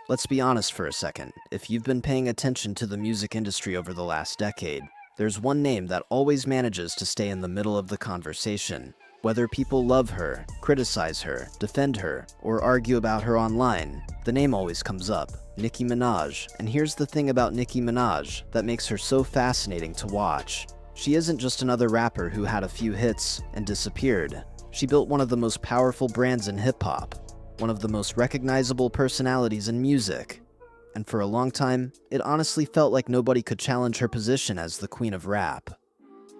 Let's be honest for a second. If you've been paying attention to the music industry over the last decade, there's one name that always manages to stay in the middle of the conversation. Whether people love her, criticize her, defend her, or argue about her online, the name always comes up: Nicki Minaj. And here's the thing about Nicki Minaj that makes her so fascinating to watch. She isn't just another rapper who had a few hits and disappeared. She built one of the most powerful brands in hip-hop, one of the most recognizable personalities in music. And for a long time, it honestly felt like nobody could challenge her position as the queen of rap.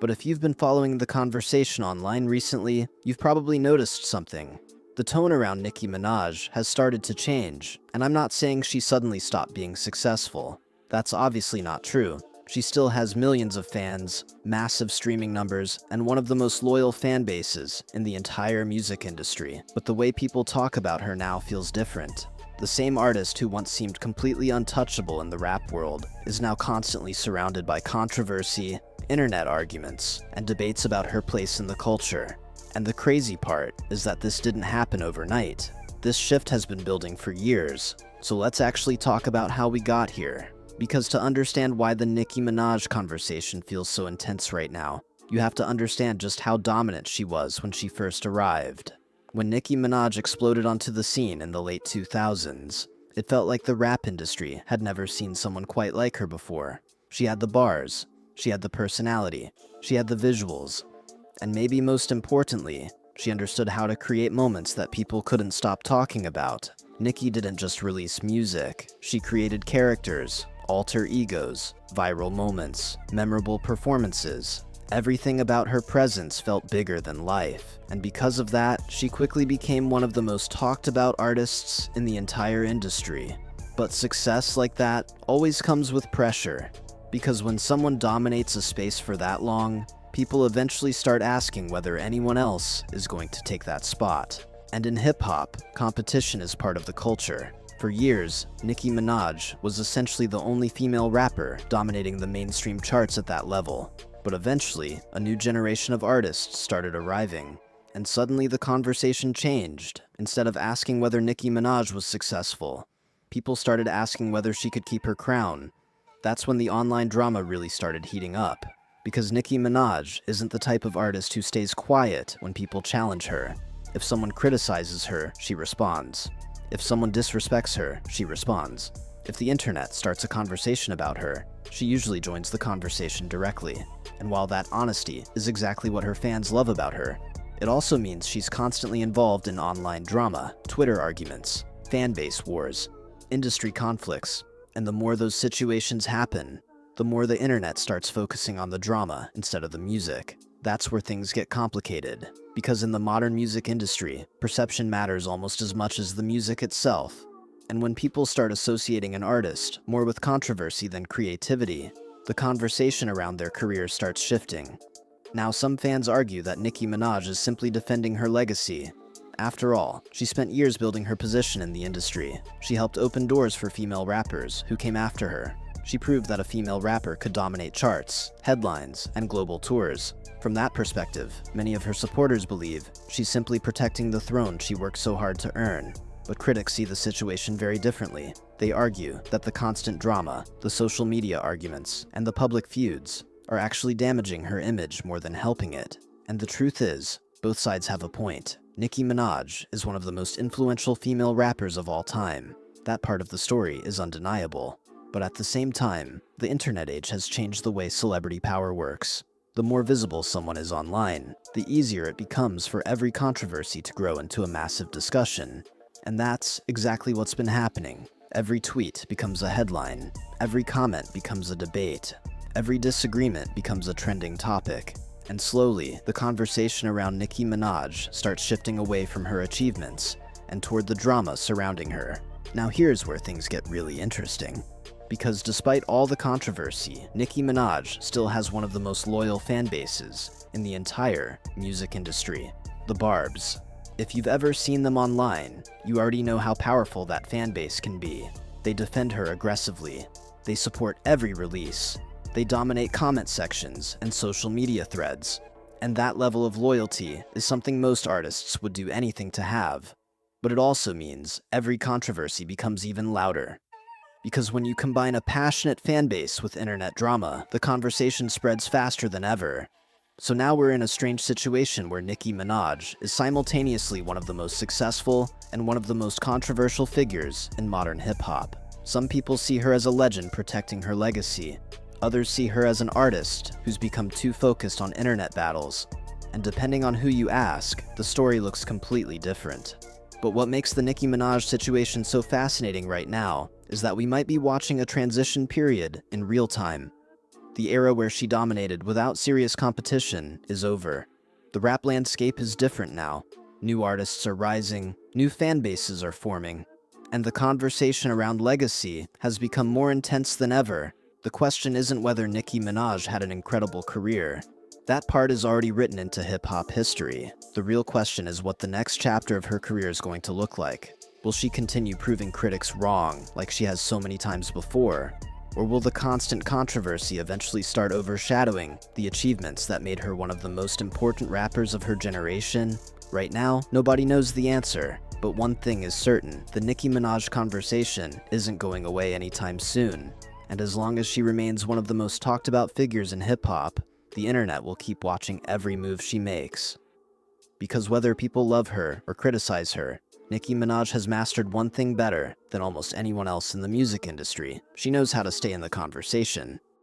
But if you've been following the conversation online recently, you've probably noticed something. The tone around Nicki Minaj has started to change, and I'm not saying she suddenly stopped being successful. That's obviously not true. She still has millions of fans, massive streaming numbers, and one of the most loyal fan bases in the entire music industry. But the way people talk about her now feels different. The same artist who once seemed completely untouchable in the rap world is now constantly surrounded by controversy, internet arguments, and debates about her place in the culture. And the crazy part is that this didn't happen overnight. This shift has been building for years. So let's actually talk about how we got here. Because to understand why the Nicki Minaj conversation feels so intense right now, you have to understand just how dominant she was when she first arrived. When Nicki Minaj exploded onto the scene in the late 2000s, it felt like the rap industry had never seen someone quite like her before. She had the bars, she had the personality, she had the visuals, and maybe most importantly, she understood how to create moments that people couldn't stop talking about. Nicki didn't just release music, she created characters, alter egos, viral moments, memorable performances. Everything about her presence felt bigger than life, and because of that, she quickly became one of the most talked about artists in the entire industry. But success like that always comes with pressure, because when someone dominates a space for that long, people eventually start asking whether anyone else is going to take that spot. And in hip-hop, competition is part of the culture. For years, Nicki Minaj was essentially the only female rapper dominating the mainstream charts at that level. But eventually, a new generation of artists started arriving, and suddenly the conversation changed. Instead of asking whether Nicki Minaj was successful, people started asking whether she could keep her crown. That's when the online drama really started heating up, because Nicki Minaj isn't the type of artist who stays quiet when people challenge her. If someone criticizes her, she responds. If someone disrespects her, she responds. If the internet starts a conversation about her, she usually joins the conversation directly. And while that honesty is exactly what her fans love about her, it also means she's constantly involved in online drama, Twitter arguments, fanbase wars, industry conflicts, and the more those situations happen, the more the internet starts focusing on the drama instead of the music. That's where things get complicated, because in the modern music industry, perception matters almost as much as the music itself. And when people start associating an artist more with controversy than creativity, the conversation around their career starts shifting. Now, some fans argue that Nicki Minaj is simply defending her legacy. After all, she spent years building her position in the industry. She helped open doors for female rappers who came after her. She proved that a female rapper could dominate charts, headlines, and global tours. From that perspective, many of her supporters believe she's simply protecting the throne she worked so hard to earn. But critics see the situation very differently. They argue that the constant drama, the social media arguments, and the public feuds are actually damaging her image more than helping it. And the truth is, both sides have a point. Nicki Minaj is one of the most influential female rappers of all time. That part of the story is undeniable. But at the same time, the internet age has changed the way celebrity power works. The more visible someone is online, the easier it becomes for every controversy to grow into a massive discussion. And that's exactly what's been happening. Every tweet becomes a headline. Every comment becomes a debate. Every disagreement becomes a trending topic. And slowly, the conversation around Nicki Minaj starts shifting away from her achievements and toward the drama surrounding her. Now here's where things get really interesting. Because despite all the controversy, Nicki Minaj still has one of the most loyal fan bases in the entire music industry, the Barbs. If you've ever seen them online, you already know how powerful that fan base can be. They defend her aggressively. They support every release. They dominate comment sections and social media threads. And that level of loyalty is something most artists would do anything to have. But it also means every controversy becomes even louder. Because when you combine a passionate fan base with internet drama, the conversation spreads faster than ever. So now we're in a strange situation where Nicki Minaj is simultaneously one of the most successful and one of the most controversial figures in modern hip-hop. Some people see her as a legend protecting her legacy. Others see her as an artist who's become too focused on internet battles. And depending on who you ask, the story looks completely different. But what makes the Nicki Minaj situation so fascinating right now is that we might be watching a transition period in real time. The era where she dominated without serious competition is over. The rap landscape is different now. New artists are rising, new fan bases are forming, and the conversation around legacy has become more intense than ever. The question isn't whether Nicki Minaj had an incredible career. That part is already written into hip-hop history. The real question is what the next chapter of her career is going to look like. Will she continue proving critics wrong, like she has so many times before? Or will the constant controversy eventually start overshadowing the achievements that made her one of the most important rappers of her generation? Right now, nobody knows the answer, but one thing is certain: the Nicki Minaj conversation isn't going away anytime soon. And as long as she remains one of the most talked about figures in hip-hop, the internet will keep watching every move she makes. Because whether people love her or criticize her, Nicki Minaj has mastered one thing better than almost anyone else in the music industry. She knows how to stay in the conversation.